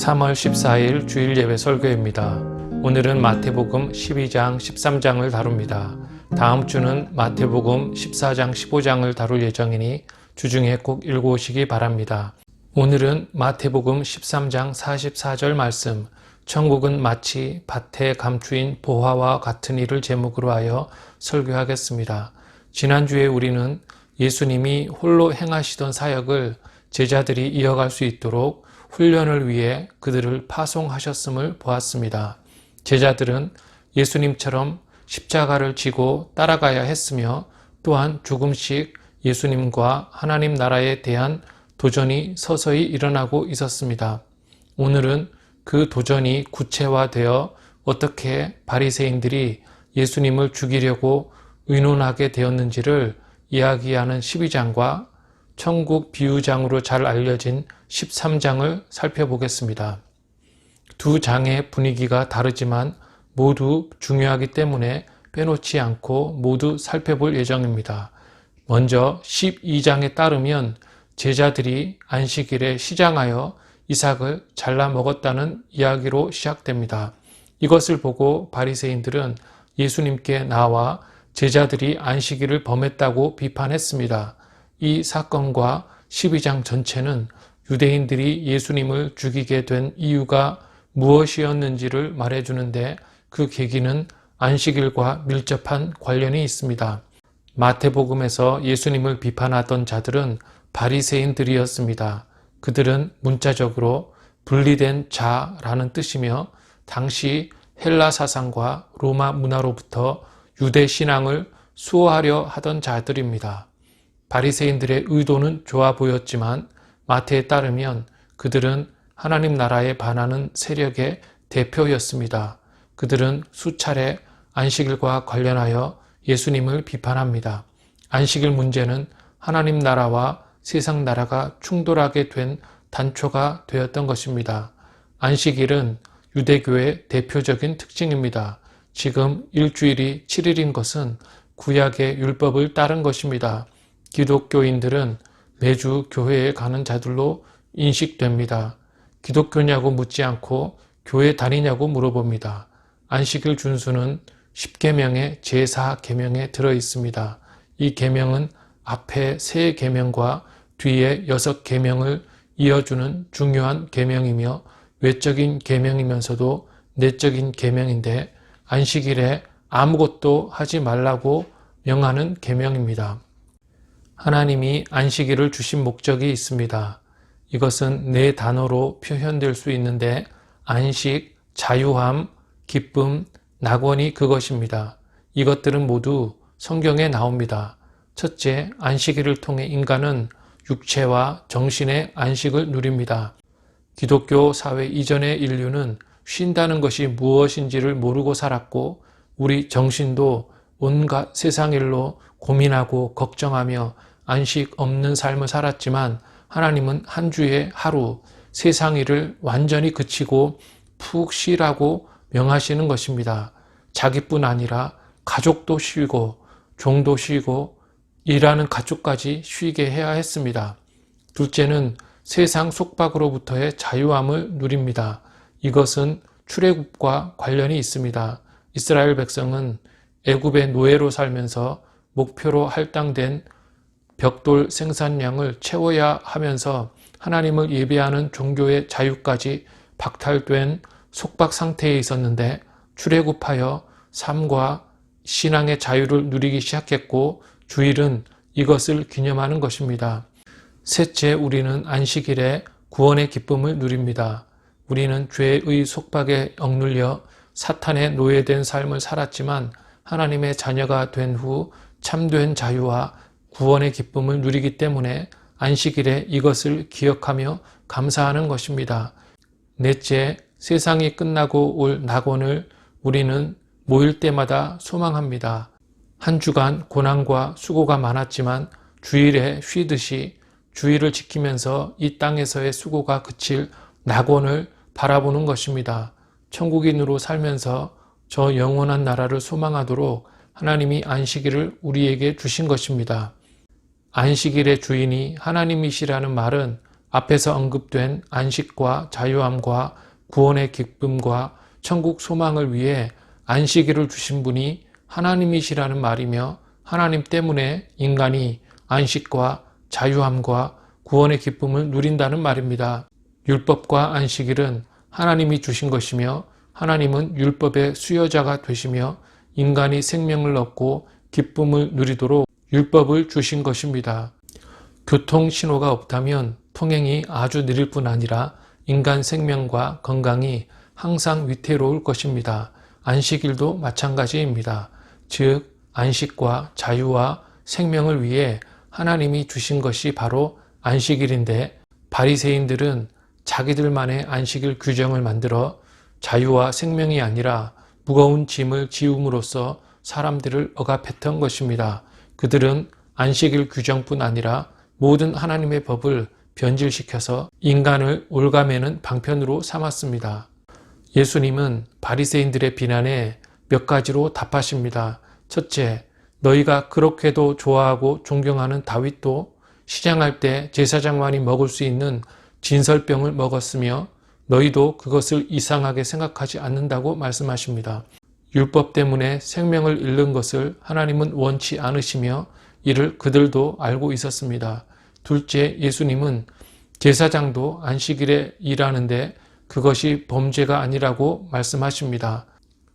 3월 14일 주일 예배 설교입니다. 오늘은 마태복음 12장, 13장을 다룹니다. 다음 주는 마태복음 14장, 15장을 다룰 예정이니 주중에 꼭 읽어오시기 바랍니다. 오늘은 마태복음 13장 44절 말씀, 천국은 마치 밭에 감추인 보화와 같은 일을 제목으로 하여 설교하겠습니다. 지난주에 우리는 예수님이 홀로 행하시던 사역을 제자들이 이어갈 수 있도록 훈련을 위해 그들을 파송하셨음을 보았습니다. 제자들은 예수님처럼 십자가를 지고 따라가야 했으며 또한 조금씩 예수님과 하나님 나라에 대한 도전이 서서히 일어나고 있었습니다. 오늘은 그 도전이 구체화되어 어떻게 바리새인들이 예수님을 죽이려고 의논하게 되었는지를 이야기하는 12장과 천국 비유장으로 잘 알려진 13장을 살펴보겠습니다. 두 장의 분위기가 다르지만 모두 중요하기 때문에 빼놓지 않고 모두 살펴볼 예정입니다. 먼저 12장에 따르면 제자들이 안식일에 시장하여 이삭을 잘라 먹었다는 이야기로 시작됩니다. 이것을 보고 바리새인들은 예수님께 나와 제자들이 안식일을 범했다고 비판했습니다. 이 사건과 12장 전체는 유대인들이 예수님을 죽이게 된 이유가 무엇이었는지를 말해주는데 그 계기는 안식일과 밀접한 관련이 있습니다. 마태복음에서 예수님을 비판하던 자들은 바리새인들이었습니다. 그들은 문자적으로 분리된 자라는 뜻이며 당시 헬라 사상과 로마 문화로부터 유대 신앙을 수호하려 하던 자들입니다. 바리새인들의 의도는 좋아 보였지만 마태에 따르면 그들은 하나님 나라에 반하는 세력의 대표였습니다. 그들은 수차례 안식일과 관련하여 예수님을 비판합니다. 안식일 문제는 하나님 나라와 세상 나라가 충돌하게 된 단초가 되었던 것입니다. 안식일은 유대교의 대표적인 특징입니다. 지금 일주일이 7일인 것은 구약의 율법을 따른 것입니다. 기독교인들은 매주 교회에 가는 자들로 인식됩니다. 기독교냐고 묻지 않고 교회 다니냐고 물어봅니다. 안식일 준수는 10계명의 제4계명에 들어있습니다. 이 계명은 앞에 3계명과 뒤에 6계명을 이어주는 중요한 계명이며 외적인 계명이면서도 내적인 계명인데 안식일에 아무것도 하지 말라고 명하는 계명입니다. 하나님이 안식일을 주신 목적이 있습니다. 이것은 4단어로 표현될 수 있는데 안식, 자유함, 기쁨, 낙원이 그것입니다. 이것들은 모두 성경에 나옵니다. 첫째, 안식일을 통해 인간은 육체와 정신의 안식을 누립니다. 기독교 사회 이전의 인류는 쉰다는 것이 무엇인지를 모르고 살았고 우리 정신도 온갖 세상 일로 고민하고 걱정하며 안식 없는 삶을 살았지만 하나님은 한 주에 하루 세상 일을 완전히 그치고 푹 쉬라고 명하시는 것입니다. 자기뿐 아니라 가족도 쉬고 종도 쉬고 일하는 가족까지 쉬게 해야 했습니다. 둘째는 세상 속박으로부터의 자유함을 누립니다. 이것은 출애굽과 관련이 있습니다. 이스라엘 백성은 애굽의 노예로 살면서 목표로 할당된 벽돌 생산량을 채워야 하면서 하나님을 예배하는 종교의 자유까지 박탈된 속박 상태에 있었는데 출애굽하여 삶과 신앙의 자유를 누리기 시작했고 주일은 이것을 기념하는 것입니다. 셋째, 우리는 안식일에 구원의 기쁨을 누립니다. 우리는 죄의 속박에 억눌려 사탄의 노예된 삶을 살았지만 하나님의 자녀가 된 후 참된 자유와 구원의 기쁨을 누리기 때문에 안식일에 이것을 기억하며 감사하는 것입니다. 넷째, 세상이 끝나고 올 낙원을 우리는 모일 때마다 소망합니다. 한 주간 고난과 수고가 많았지만 주일에 쉬듯이 주일을 지키면서 이 땅에서의 수고가 그칠 낙원을 바라보는 것입니다. 천국인으로 살면서 저 영원한 나라를 소망하도록 하나님이 안식일을 우리에게 주신 것입니다. 안식일의 주인이 하나님이시라는 말은 앞에서 언급된 안식과 자유함과 구원의 기쁨과 천국 소망을 위해 안식일을 주신 분이 하나님이시라는 말이며 하나님 때문에 인간이 안식과 자유함과 구원의 기쁨을 누린다는 말입니다. 율법과 안식일은 하나님이 주신 것이며 하나님은 율법의 수여자가 되시며 인간이 생명을 얻고 기쁨을 누리도록 율법을 주신 것입니다. 교통신호가 없다면 통행이 아주 느릴 뿐 아니라 인간 생명과 건강이 항상 위태로울 것입니다. 안식일도 마찬가지입니다. 즉, 안식과 자유와 생명을 위해 하나님이 주신 것이 바로 안식일인데 바리새인들은 자기들만의 안식일 규정을 만들어 자유와 생명이 아니라 무거운 짐을 지움으로써 사람들을 억압했던 것입니다. 그들은 안식일 규정뿐 아니라 모든 하나님의 법을 변질시켜서 인간을 올가매는 방편으로 삼았습니다. 예수님은 바리새인들의 비난에 몇 가지로 답하십니다. 첫째, 너희가 그렇게도 좋아하고 존경하는 다윗도 시장할 때 제사장만이 먹을 수 있는 진설병을 먹었으며 너희도 그것을 이상하게 생각하지 않는다고 말씀하십니다. 율법 때문에 생명을 잃는 것을 하나님은 원치 않으시며 이를 그들도 알고 있었습니다. 둘째, 예수님은 제사장도 안식일에 일하는데 그것이 범죄가 아니라고 말씀하십니다.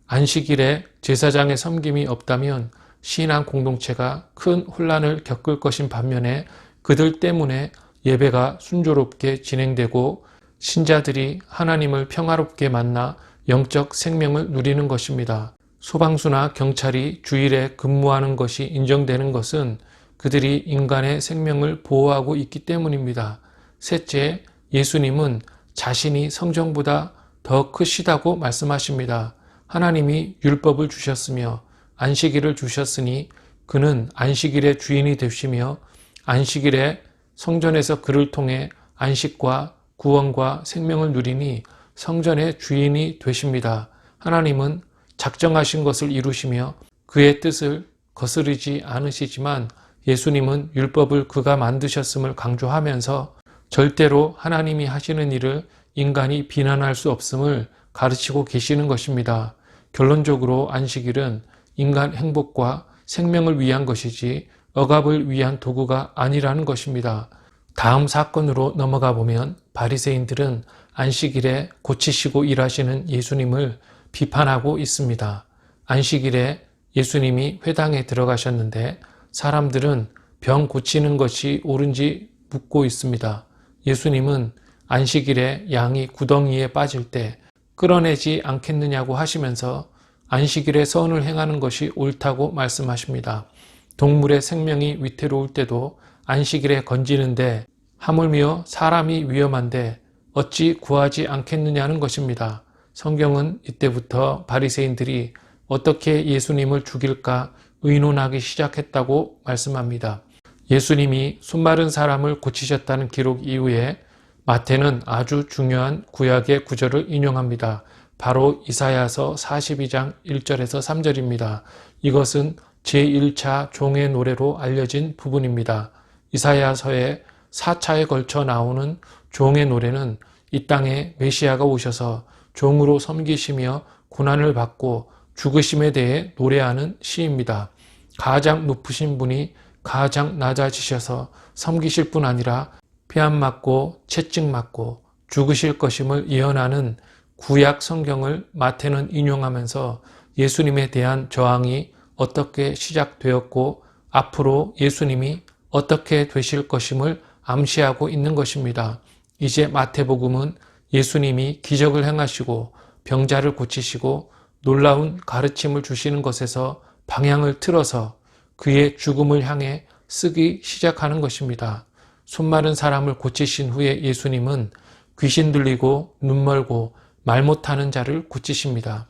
안식일에 제사장의 섬김이 없다면 신앙 공동체가 큰 혼란을 겪을 것인 반면에 그들 때문에 예배가 순조롭게 진행되고 신자들이 하나님을 평화롭게 만나 영적 생명을 누리는 것입니다. 소방수나 경찰이 주일에 근무하는 것이 인정되는 것은 그들이 인간의 생명을 보호하고 있기 때문입니다. 셋째, 예수님은 자신이 성정보다 더 크시다고 말씀하십니다. 하나님이 율법을 주셨으며 안식일을 주셨으니 그는 안식일의 주인이 되시며 안식일에 성전에서 그를 통해 안식과 구원과 생명을 누리니 성전의 주인이 되십니다. 하나님은 작정하신 것을 이루시며 그의 뜻을 거스르지 않으시지만 예수님은 율법을 그가 만드셨음을 강조하면서 절대로 하나님이 하시는 일을 인간이 비난할 수 없음을 가르치고 계시는 것입니다. 결론적으로 안식일은 인간 행복과 생명을 위한 것이지 억압을 위한 도구가 아니라는 것입니다. 다음 사건으로 넘어가 보면 바리새인들은 안식일에 고치시고 일하시는 예수님을 비판하고 있습니다. 안식일에 예수님이 회당에 들어가셨는데 사람들은 병 고치는 것이 옳은지 묻고 있습니다. 예수님은 안식일에 양이 구덩이에 빠질 때 끌어내지 않겠느냐고 하시면서 안식일에 선을 행하는 것이 옳다고 말씀하십니다. 동물의 생명이 위태로울 때도 안식일에 건지는데 하물며 사람이 위험한데 어찌 구하지 않겠느냐는 것입니다. 성경은 이때부터 바리새인들이 어떻게 예수님을 죽일까 의논하기 시작했다고 말씀합니다. 예수님이 손마른 사람을 고치셨다는 기록 이후에 마태는 아주 중요한 구약의 구절을 인용합니다. 바로 이사야서 42장 1절에서 3절입니다. 이것은 제1차 종의 노래로 알려진 부분입니다. 이사야서의 4차에 걸쳐 나오는 종의 노래는 이 땅에 메시아가 오셔서 종으로 섬기시며 고난을 받고 죽으심에 대해 노래하는 시입니다. 가장 높으신 분이 가장 낮아지셔서 섬기실 뿐 아니라 폐암 맞고 채찍 맞고 죽으실 것임을 예언하는 구약 성경을 마태는 인용하면서 예수님에 대한 저항이 어떻게 시작되었고 앞으로 예수님이 어떻게 되실 것임을 암시하고 있는 것입니다. 이제 마태복음은 예수님이 기적을 행하시고 병자를 고치시고 놀라운 가르침을 주시는 것에서 방향을 틀어서 그의 죽음을 향해 쓰기 시작하는 것입니다. 손마른 사람을 고치신 후에 예수님은 귀신 들리고 눈 멀고 말 못하는 자를 고치십니다.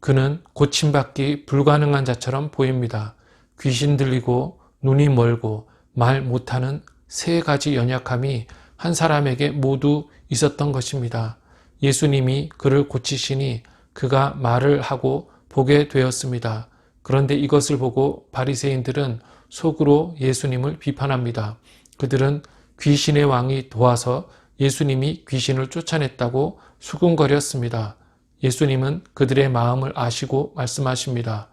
그는 고침받기 불가능한 자처럼 보입니다. 귀신 들리고 눈이 멀고 말 못하는 세 가지 연약함이 한 사람에게 모두 있었던 것입니다. 예수님이 그를 고치시니 그가 말을 하고 보게 되었습니다. 그런데 이것을 보고 바리새인들은 속으로 예수님을 비판합니다. 그들은 귀신의 왕이 도와서 예수님이 귀신을 쫓아냈다고 수군거렸습니다. 예수님은 그들의 마음을 아시고 말씀하십니다.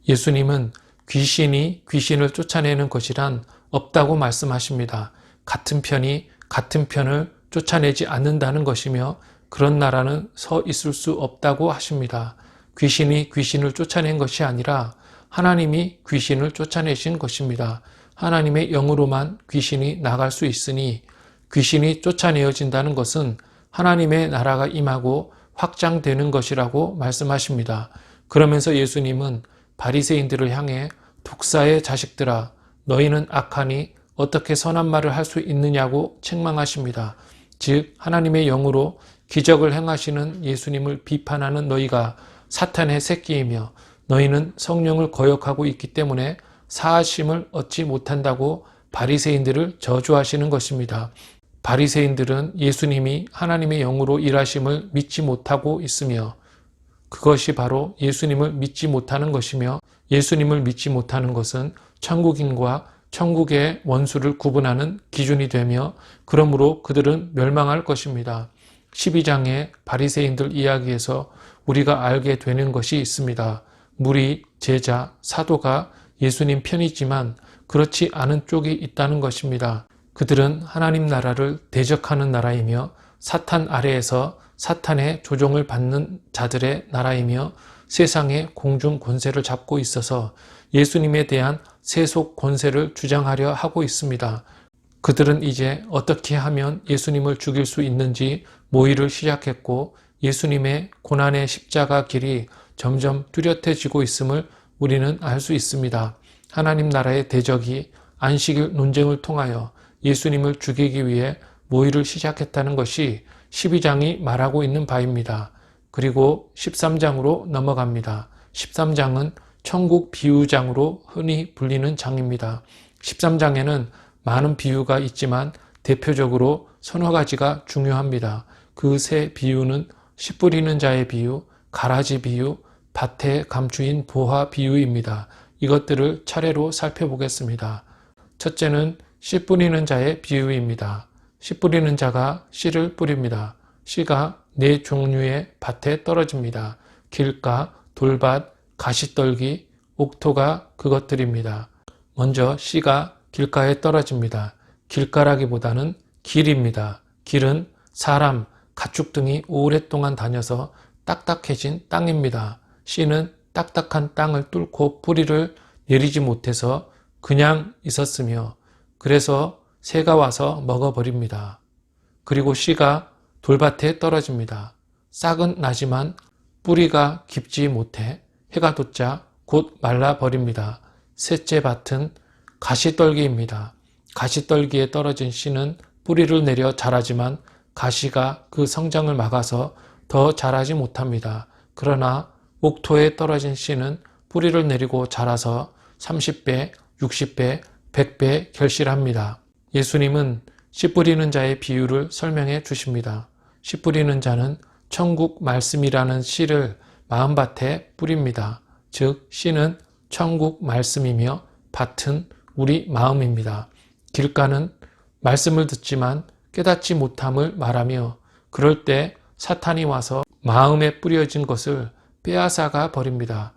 예수님은 귀신이 귀신을 쫓아내는 것이란 없다고 말씀하십니다. 같은 편이 같은 편을 쫓아내지 않는다는 것이며 그런 나라는 서 있을 수 없다고 하십니다. 귀신이 귀신을 쫓아낸 것이 아니라 하나님이 귀신을 쫓아내신 것입니다. 하나님의 영으로만 귀신이 나갈 수 있으니 귀신이 쫓아내어진다는 것은 하나님의 나라가 임하고 확장되는 것이라고 말씀하십니다. 그러면서 예수님은 바리새인들을 향해 독사의 자식들아, 너희는 악하니 어떻게 선한 말을 할 수 있느냐고 책망하십니다. 즉 하나님의 영으로 기적을 행하시는 예수님을 비판하는 너희가 사탄의 새끼이며 너희는 성령을 거역하고 있기 때문에 사하심을 얻지 못한다고 바리새인들을 저주하시는 것입니다. 바리새인들은 예수님이 하나님의 영으로 일하심을 믿지 못하고 있으며 그것이 바로 예수님을 믿지 못하는 것이며 예수님을 믿지 못하는 것은 천국인과 천국의 원수를 구분하는 기준이 되며 그러므로 그들은 멸망할 것입니다. 12장의 바리새인들 이야기에서 우리가 알게 되는 것이 있습니다. 무리, 제자, 사도가 예수님 편이지만 그렇지 않은 쪽이 있다는 것입니다. 그들은 하나님 나라를 대적하는 나라이며 사탄 아래에서 사탄의 조종을 받는 자들의 나라이며 세상의 공중 권세를 잡고 있어서 예수님에 대한 세속 권세를 주장하려 하고 있습니다. 그들은 이제 어떻게 하면 예수님을 죽일 수 있는지 모의를 시작했고 예수님의 고난의 십자가 길이 점점 뚜렷해지고 있음을 우리는 알 수 있습니다. 하나님 나라의 대적이 안식일 논쟁을 통하여 예수님을 죽이기 위해 모의를 시작했다는 것이 12장이 말하고 있는 바입니다. 그리고 13장으로 넘어갑니다. 13장은 천국 비유장으로 흔히 불리는 장입니다. 13장에는 많은 비유가 있지만 대표적으로 서너 가지가 중요합니다. 그 세 비유는 씨 뿌리는 자의 비유, 가라지 비유, 밭에 감추인 보화 비유입니다. 이것들을 차례로 살펴보겠습니다. 첫째는 씨 뿌리는 자의 비유입니다. 씨 뿌리는 자가 씨를 뿌립니다. 씨가 네 종류의 밭에 떨어집니다. 길가, 돌밭, 가시떨기, 옥토가 그것들입니다. 먼저 씨가 길가에 떨어집니다. 길가라기보다는 길입니다. 길은 사람, 가축 등이 오랫동안 다녀서 딱딱해진 땅입니다. 씨는 딱딱한 땅을 뚫고 뿌리를 내리지 못해서 그냥 있었으며 그래서 새가 와서 먹어버립니다. 그리고 씨가 돌밭에 떨어집니다. 싹은 나지만 뿌리가 깊지 못해 해가 돋자 곧 말라버립니다. 셋째 밭은 가시떨기입니다. 가시떨기에 떨어진 씨는 뿌리를 내려 자라지만 가시가 그 성장을 막아서 더 자라지 못합니다. 그러나 옥토에 떨어진 씨는 뿌리를 내리고 자라서 30배, 60배, 100배 결실합니다. 예수님은 씨 뿌리는 자의 비유를 설명해 주십니다. 씨 뿌리는 자는 천국 말씀이라는 씨를 마음밭에 뿌립니다. 즉 씨는 천국 말씀이며 밭은 우리 마음입니다. 길가는 말씀을 듣지만 깨닫지 못함을 말하며 그럴 때 사탄이 와서 마음에 뿌려진 것을 빼앗아가 버립니다.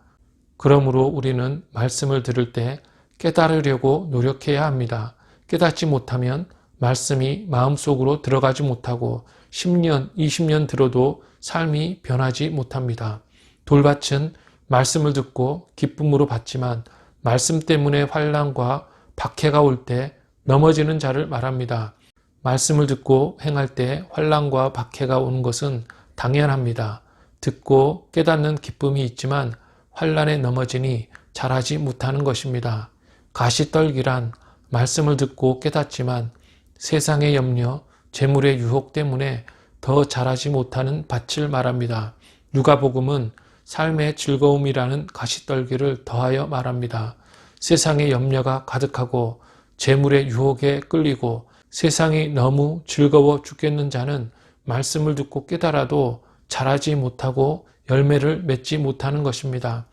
그러므로 우리는 말씀을 들을 때 깨달으려고 노력해야 합니다. 깨닫지 못하면 말씀이 마음속으로 들어가지 못하고 10년, 20년 들어도 삶이 변하지 못합니다. 돌밭은 말씀을 듣고 기쁨으로 받지만 말씀 때문에 환난과 박해가 올 때 넘어지는 자를 말합니다. 말씀을 듣고 행할 때 환난과 박해가 오는 것은 당연합니다. 듣고 깨닫는 기쁨이 있지만 환난에 넘어지니 자라지 못하는 것입니다. 가시떨기란 말씀을 듣고 깨닫지만 세상의 염려, 재물의 유혹 때문에 더 자라지 못하는 밭을 말합니다. 누가복음은 삶의 즐거움이라는 가시떨기를 더하여 말합니다. 세상의 염려가 가득하고 재물의 유혹에 끌리고 세상이 너무 즐거워 죽겠는 자는 말씀을 듣고 깨달아도 자라지 못하고 열매를 맺지 못하는 것입니다.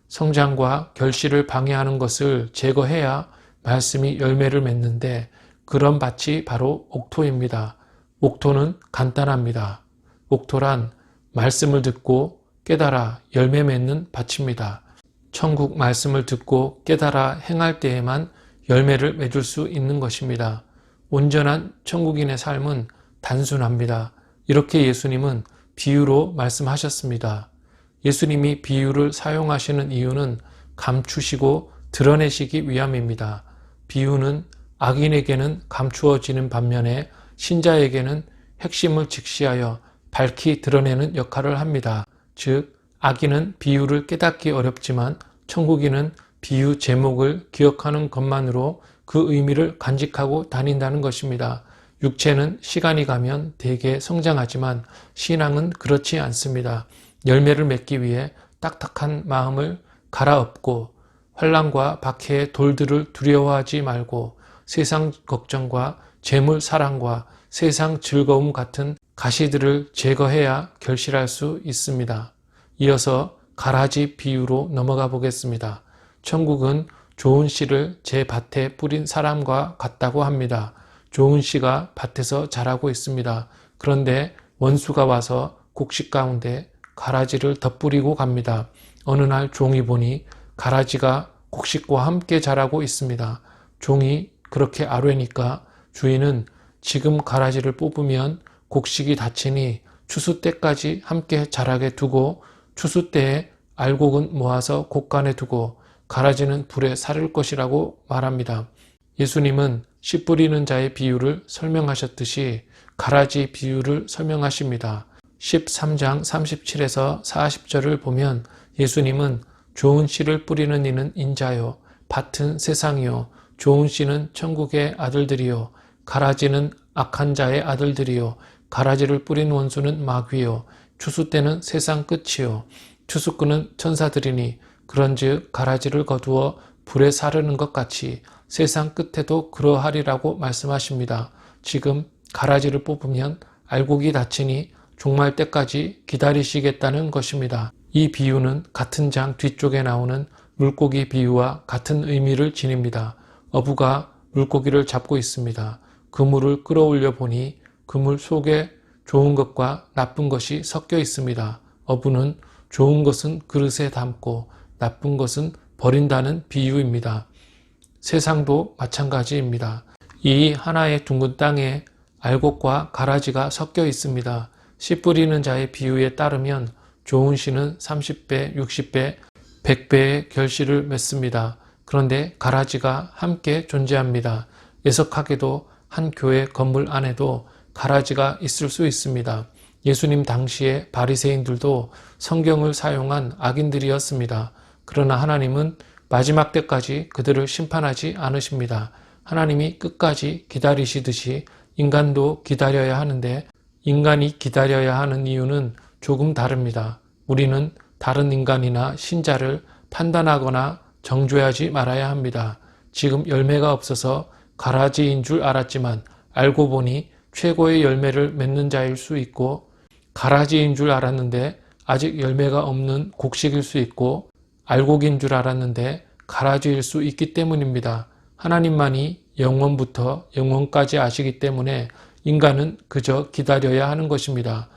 성장과 결실을 방해하는 것을 제거해야 말씀이 열매를 맺는데 그런 밭이 바로 옥토입니다. 옥토는 간단합니다. 옥토란 말씀을 듣고 깨달아 열매 맺는 밭입니다. 천국 말씀을 듣고 깨달아 행할 때에만 열매를 맺을 수 있는 것입니다. 온전한 천국인의 삶은 단순합니다. 이렇게 예수님은 비유로 말씀하셨습니다. 예수님이 비유를 사용하시는 이유는 감추시고 드러내시기 위함입니다. 비유는 악인에게는 감추어지는 반면에 신자에게는 핵심을 직시하여 밝히 드러내는 역할을 합니다. 즉, 악인은 비유를 깨닫기 어렵지만 천국인은 비유 제목을 기억하는 것만으로 그 의미를 간직하고 다닌다는 것입니다. 육체는 시간이 가면 대개 성장하지만 신앙은 그렇지 않습니다. 열매를 맺기 위해 딱딱한 마음을 갈아엎고 환난과 박해의 돌들을 두려워하지 말고 세상 걱정과 재물 사랑과 세상 즐거움 같은 가시들을 제거해야 결실할 수 있습니다. 이어서 가라지 비유로 넘어가 보겠습니다. 천국은 좋은 씨를 제 밭에 뿌린 사람과 같다고 합니다. 좋은 씨가 밭에서 자라고 있습니다. 그런데 원수가 와서 곡식 가운데 가라지를 덧뿌리고 갑니다. 어느 날 종이 보니 가라지가 곡식과 함께 자라고 있습니다. 종이 그렇게 아뢰니까 주인은 지금 가라지를 뽑으면 곡식이 다치니 추수 때까지 함께 자라게 두고 추수 때에 알곡은 모아서 곡간에 두고 가라지는 불에 사를 것이라고 말합니다. 예수님은 씨 뿌리는 자의 비유를 설명하셨듯이 가라지 비유를 설명하십니다. 13장 37에서 40절을 보면 예수님은 좋은 씨를 뿌리는 이는 인자요, 밭은 세상이요, 좋은 씨는 천국의 아들들이요, 가라지는 악한 자의 아들들이요, 가라지를 뿌린 원수는 마귀요, 추수 때는 세상 끝이요, 추수꾼은 천사들이니 그런즉 가라지를 거두어 불에 사르는 것 같이 세상 끝에도 그러하리라고 말씀하십니다. 지금 가라지를 뽑으면 알곡이 닫히니 종말 때까지 기다리시겠다는 것입니다. 이 비유는 같은 장 뒤쪽에 나오는 물고기 비유와 같은 의미를 지닙니다. 어부가 물고기를 잡고 있습니다. 그물을 끌어올려 보니 그물 속에 좋은 것과 나쁜 것이 섞여 있습니다. 어부는 좋은 것은 그릇에 담고 나쁜 것은 버린다는 비유입니다. 세상도 마찬가지입니다. 이 하나의 둥근 땅에 알곡과 가라지가 섞여 있습니다. 씨 뿌리는 자의 비유에 따르면 좋은 씨는 30배, 60배, 100배의 결실을 맺습니다. 그런데 가라지가 함께 존재합니다. 애석하게도 한 교회 건물 안에도 가라지가 있을 수 있습니다. 예수님 당시의 바리새인들도 성경을 사용한 악인들이었습니다. 그러나 하나님은 마지막 때까지 그들을 심판하지 않으십니다. 하나님이 끝까지 기다리시듯이 인간도 기다려야 하는데 인간이 기다려야 하는 이유는 조금 다릅니다. 우리는 다른 인간이나 신자를 판단하거나 정죄하지 말아야 합니다. 지금 열매가 없어서 가라지인 줄 알았지만 알고 보니 최고의 열매를 맺는 자일 수 있고 가라지인 줄 알았는데 아직 열매가 없는 곡식일 수 있고 알곡인 줄 알았는데 가라지일 수 있기 때문입니다. 하나님만이 영원부터 영원까지 아시기 때문에 인간은 그저 기다려야 하는 것입니다.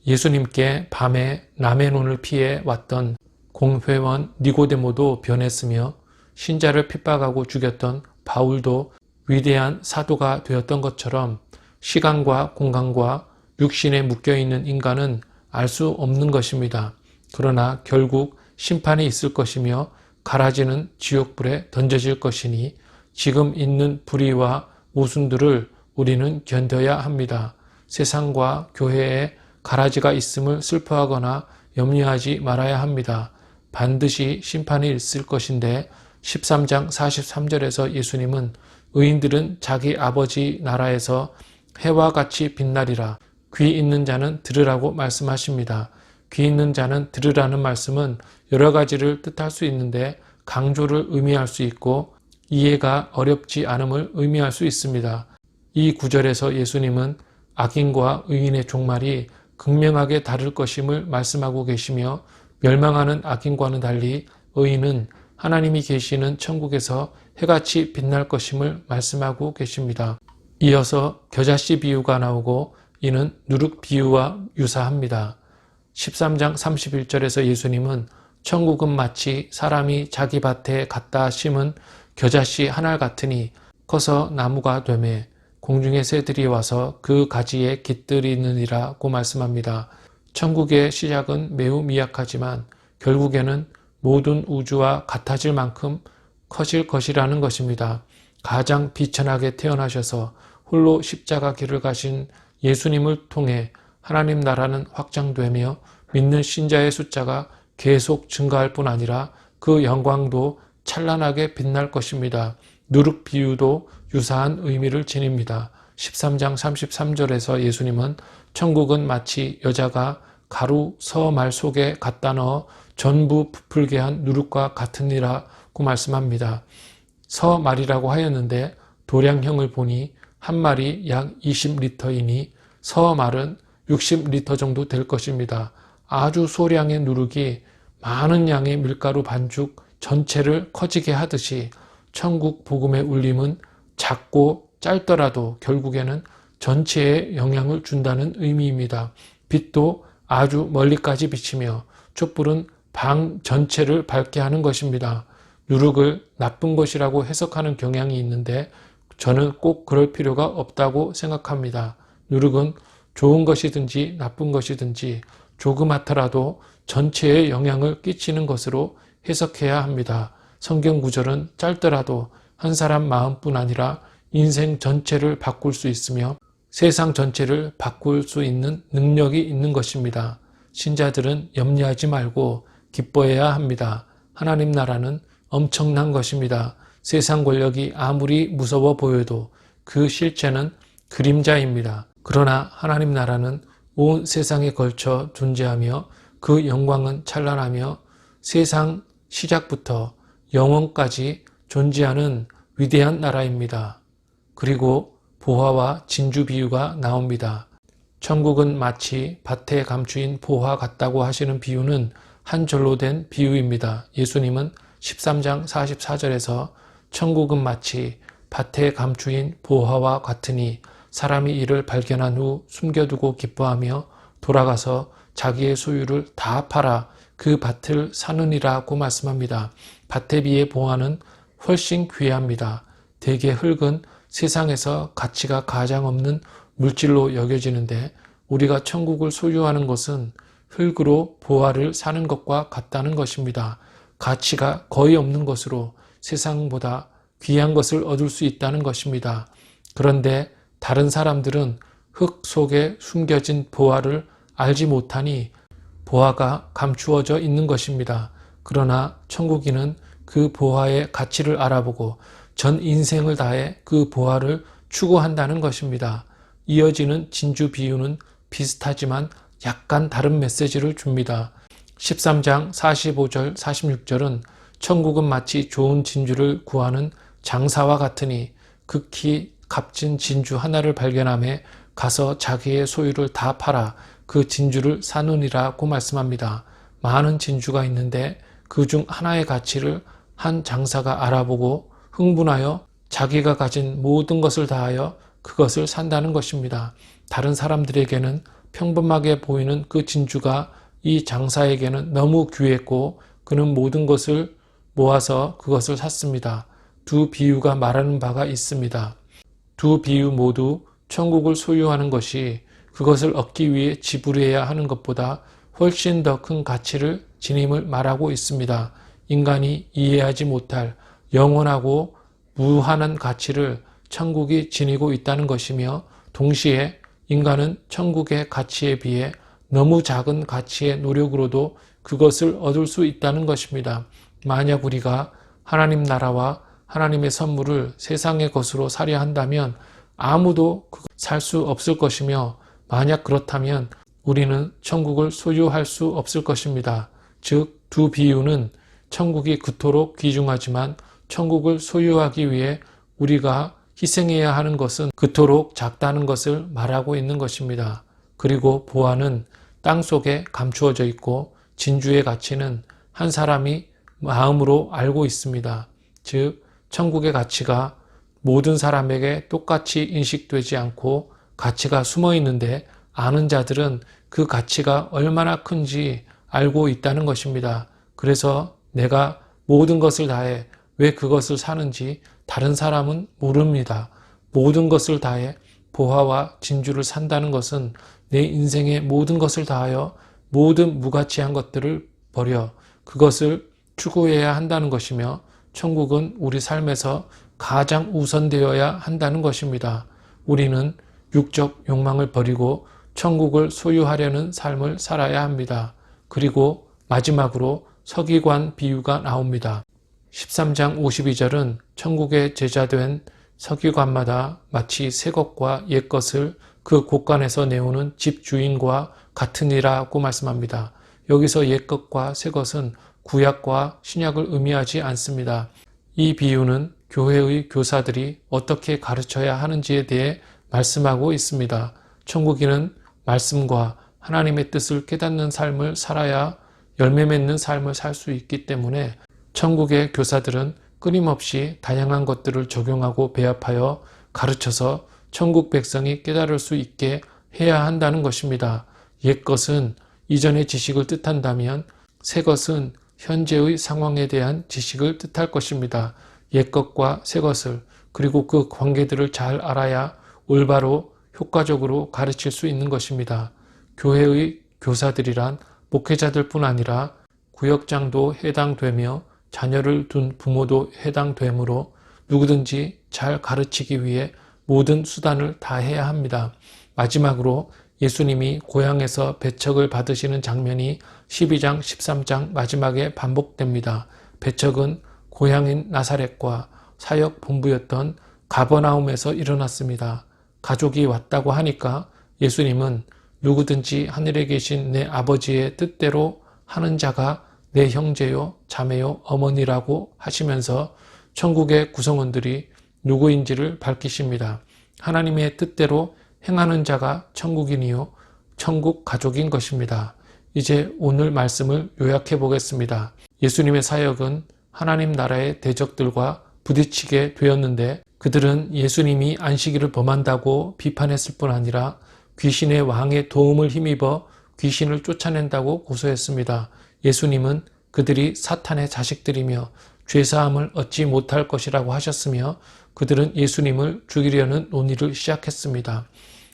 예수님께 밤에 남의 눈을 피해 왔던 공회원 니고데모도 변했으며 신자를 핍박하고 죽였던 바울도 위대한 사도가 되었던 것처럼 시간과 공간과 육신에 묶여있는 인간은 알 수 없는 것입니다. 그러나 결국 심판이 있을 것이며 가라지는 지옥불에 던져질 것이니 지금 있는 불의와 모순들을 우리는 견뎌야 합니다. 세상과 교회에 가라지가 있음을 슬퍼하거나 염려하지 말아야 합니다. 반드시 심판이 있을 것인데 13장 43절에서 예수님은 의인들은 자기 아버지 나라에서 해와 같이 빛나리라. 귀 있는 자는 들으라고 말씀하십니다. 귀 있는 자는 들으라는 말씀은 여러 가지를 뜻할 수 있는데 강조를 의미할 수 있고 이해가 어렵지 않음을 의미할 수 있습니다. 이 구절에서 예수님은 악인과 의인의 종말이 극명하게 다를 것임을 말씀하고 계시며 멸망하는 악인과는 달리 의인은 하나님이 계시는 천국에서 해같이 빛날 것임을 말씀하고 계십니다. 이어서 겨자씨 비유가 나오고 이는 누룩 비유와 유사합니다. 13장 31절에서 예수님은 천국은 마치 사람이 자기 밭에 갖다 심은 겨자씨 한 알 같으니 커서 나무가 되매 공중의 새들이 와서 그 가지에 깃들이느니라고 말씀합니다. 천국의 시작은 매우 미약하지만 결국에는 모든 우주와 같아질 만큼 커질 것이라는 것입니다. 가장 비천하게 태어나셔서 홀로 십자가 길을 가신 예수님을 통해 하나님 나라는 확장되며 믿는 신자의 숫자가 계속 증가할 뿐 아니라 그 영광도 찬란하게 빛날 것입니다. 누룩 비유도 유사한 의미를 지닙니다. 13장 33절에서 예수님은 천국은 마치 여자가 가루 서말 속에 갖다 넣어 전부 부풀게 한 누룩과 같으니라고 말씀합니다. 서말이라고 하였는데 도량형을 보니 한 말이 약 20리터이니 서말은 60리터 정도 될 것입니다. 아주 소량의 누룩이 많은 양의 밀가루 반죽 전체를 커지게 하듯이 천국 복음의 울림은 작고 짧더라도 결국에는 전체에 영향을 준다는 의미입니다. 빛도 아주 멀리까지 비치며 촛불은 방 전체를 밝게 하는 것입니다. 누룩을 나쁜 것이라고 해석하는 경향이 있는데 저는 꼭 그럴 필요가 없다고 생각합니다. 누룩은 좋은 것이든지 나쁜 것이든지 조그맣더라도 전체에 영향을 끼치는 것으로 해석해야 합니다. 성경 구절은 짧더라도 한 사람 마음뿐 아니라 인생 전체를 바꿀 수 있으며 세상 전체를 바꿀 수 있는 능력이 있는 것입니다. 신자들은 염려하지 말고 기뻐해야 합니다. 하나님 나라는 엄청난 것입니다. 세상 권력이 아무리 무서워 보여도 그 실체는 그림자입니다. 그러나 하나님 나라는 온 세상에 걸쳐 존재하며 그 영광은 찬란하며 세상 시작부터 영원까지 존재하는 위대한 나라입니다. 그리고 보화와 진주 비유가 나옵니다. 천국은 마치 밭에 감추인 보화 같다고 하시는 비유는 한 절로 된 비유입니다. 예수님은 13장 44절에서 천국은 마치 밭에 감추인 보화와 같으니 사람이 이를 발견한 후 숨겨두고 기뻐하며 돌아가서 자기의 소유를 다 팔아 그 밭을 사느니라고 말씀합니다. 밭에 비해 보화는 훨씬 귀합니다. 대개 흙은 세상에서 가치가 가장 없는 물질로 여겨지는데 우리가 천국을 소유하는 것은 흙으로 보화를 사는 것과 같다는 것입니다. 가치가 거의 없는 것으로 세상보다 귀한 것을 얻을 수 있다는 것입니다. 그런데 다른 사람들은 흙 속에 숨겨진 보화를 알지 못하니 보화가 감추어져 있는 것입니다. 그러나 천국인은 그 보화의 가치를 알아보고 전 인생을 다해 그 보화를 추구한다는 것입니다. 이어지는 진주 비유는 비슷하지만 약간 다른 메시지를 줍니다. 13장 45절 46절은 천국은 마치 좋은 진주를 구하는 장사와 같으니 극히 값진 진주 하나를 발견함에 가서 자기의 소유를 다 팔아 그 진주를 사느니라고 말씀합니다. 많은 진주가 있는데 그중 하나의 가치를 한 장사가 알아보고 흥분하여 자기가 가진 모든 것을 다하여 그것을 산다는 것입니다. 다른 사람들에게는 평범하게 보이는 그 진주가 이 장사에게는 너무 귀했고 그는 모든 것을 모아서 그것을 샀습니다. 두 비유가 말하는 바가 있습니다. 두 비유 모두 천국을 소유하는 것이 그것을 얻기 위해 지불해야 하는 것보다 훨씬 더 큰 가치를 지님을 말하고 있습니다. 인간이 이해하지 못할 영원하고 무한한 가치를 천국이 지니고 있다는 것이며 동시에 인간은 천국의 가치에 비해 너무 작은 가치의 노력으로도 그것을 얻을 수 있다는 것입니다. 만약 우리가 하나님 나라와 하나님의 선물을 세상의 것으로 사려 한다면 아무도 살 수 없을 것이며 만약 그렇다면 우리는 천국을 소유할 수 없을 것입니다. 즉, 두 비유는 천국이 그토록 귀중하지만 천국을 소유하기 위해 우리가 희생해야 하는 것은 그토록 작다는 것을 말하고 있는 것입니다. 그리고 보화는 땅 속에 감추어져 있고 진주의 가치는 한 사람이 마음으로 알고 있습니다. 즉, 천국의 가치가 모든 사람에게 똑같이 인식되지 않고 가치가 숨어 있는데 아는 자들은 그 가치가 얼마나 큰지 알고 있다는 것입니다. 그래서 내가 모든 것을 다해 왜 그것을 사는지 다른 사람은 모릅니다. 모든 것을 다해 보화와 진주를 산다는 것은 내 인생의 모든 것을 다하여 모든 무가치한 것들을 버려 그것을 추구해야 한다는 것이며 천국은 우리 삶에서 가장 우선되어야 한다는 것입니다. 우리는 육적 욕망을 버리고 천국을 소유하려는 삶을 살아야 합니다. 그리고 마지막으로 서기관 비유가 나옵니다. 13장 52절은 천국의 제자된 서기관마다 마치 새 것과 옛 것을 그 곳간에서 내오는 집주인과 같으니라고 말씀합니다. 여기서 옛 것과 새 것은 구약과 신약을 의미하지 않습니다. 이 비유는 교회의 교사들이 어떻게 가르쳐야 하는지에 대해 말씀하고 있습니다. 천국인은 말씀과 하나님의 뜻을 깨닫는 삶을 살아야 열매 맺는 삶을 살 수 있기 때문에 천국의 교사들은 끊임없이 다양한 것들을 적용하고 배합하여 가르쳐서 천국 백성이 깨달을 수 있게 해야 한다는 것입니다. 옛 것은 이전의 지식을 뜻한다면 새 것은 현재의 상황에 대한 지식을 뜻할 것입니다. 옛 것과 새 것을 그리고 그 관계들을 잘 알아야 올바로 효과적으로 가르칠 수 있는 것입니다. 교회의 교사들이란 목회자들뿐 아니라 구역장도 해당되며 자녀를 둔 부모도 해당되므로 누구든지 잘 가르치기 위해 모든 수단을 다해야 합니다. 마지막으로 예수님이 고향에서 배척을 받으시는 장면이 12장, 13장 마지막에 반복됩니다. 배척은 고향인 나사렛과 사역 본부였던 가버나움에서 일어났습니다. 가족이 왔다고 하니까 예수님은 누구든지 하늘에 계신 내 아버지의 뜻대로 하는 자가 내 형제요, 자매요, 어머니라고 하시면서 천국의 구성원들이 누구인지를 밝히십니다. 하나님의 뜻대로 행하는 자가 천국인이요, 천국 가족인 것입니다. 이제 오늘 말씀을 요약해 보겠습니다. 예수님의 사역은 하나님 나라의 대적들과 부딪히게 되었는데 그들은 예수님이 안식일을 범한다고 비판했을 뿐 아니라 귀신의 왕의 도움을 힘입어 귀신을 쫓아낸다고 고소했습니다. 예수님은 그들이 사탄의 자식들이며 죄사함을 얻지 못할 것이라고 하셨으며 그들은 예수님을 죽이려는 논의를 시작했습니다.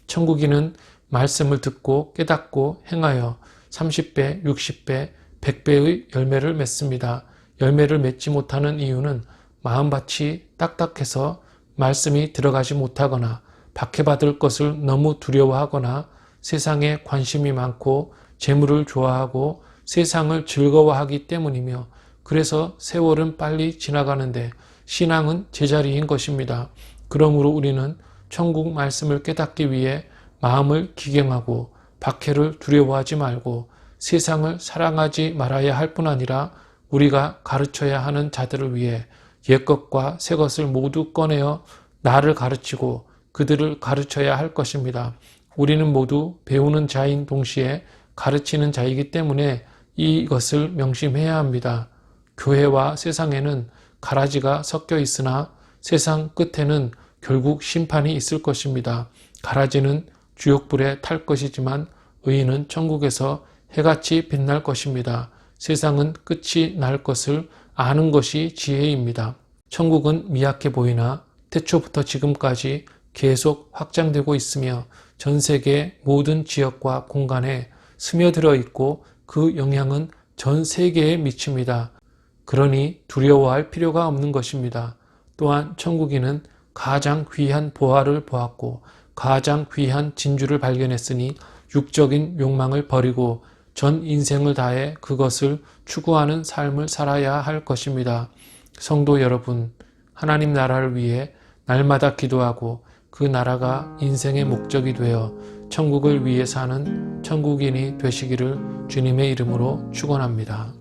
천국인은 말씀을 듣고 깨닫고 행하여 30배, 60배, 100배의 열매를 맺습니다. 열매를 맺지 못하는 이유는 마음밭이 딱딱해서 말씀이 들어가지 못하거나 박해받을 것을 너무 두려워하거나 세상에 관심이 많고 재물을 좋아하고 세상을 즐거워하기 때문이며 그래서 세월은 빨리 지나가는데 신앙은 제자리인 것입니다. 그러므로 우리는 천국 말씀을 깨닫기 위해 마음을 기경하고 박해를 두려워하지 말고 세상을 사랑하지 말아야 할 뿐 아니라 우리가 가르쳐야 하는 자들을 위해 옛것과 새것을 모두 꺼내어 나를 가르치고 그들을 가르쳐야 할 것입니다. 우리는 모두 배우는 자인 동시에 가르치는 자이기 때문에 이것을 명심해야 합니다. 교회와 세상에는 가라지가 섞여 있으나 세상 끝에는 결국 심판이 있을 것입니다. 가라지는 주욕불에 탈 것이지만 의인은 천국에서 해같이 빛날 것입니다. 세상은 끝이 날 것을 아는 것이 지혜입니다. 천국은 미약해 보이나 태초부터 지금까지 계속 확장되고 있으며 전 세계 모든 지역과 공간에 스며들어 있고 그 영향은 전 세계에 미칩니다. 그러니 두려워할 필요가 없는 것입니다. 또한 천국인은 가장 귀한 보화를 보았고 가장 귀한 진주를 발견했으니 육적인 욕망을 버리고 전 인생을 다해 그것을 추구하는 삶을 살아야 할 것입니다. 성도 여러분, 하나님 나라를 위해 날마다 기도하고 그 나라가 인생의 목적이 되어 천국을 위해 사는 천국인이 되시기를 주님의 이름으로 축원합니다.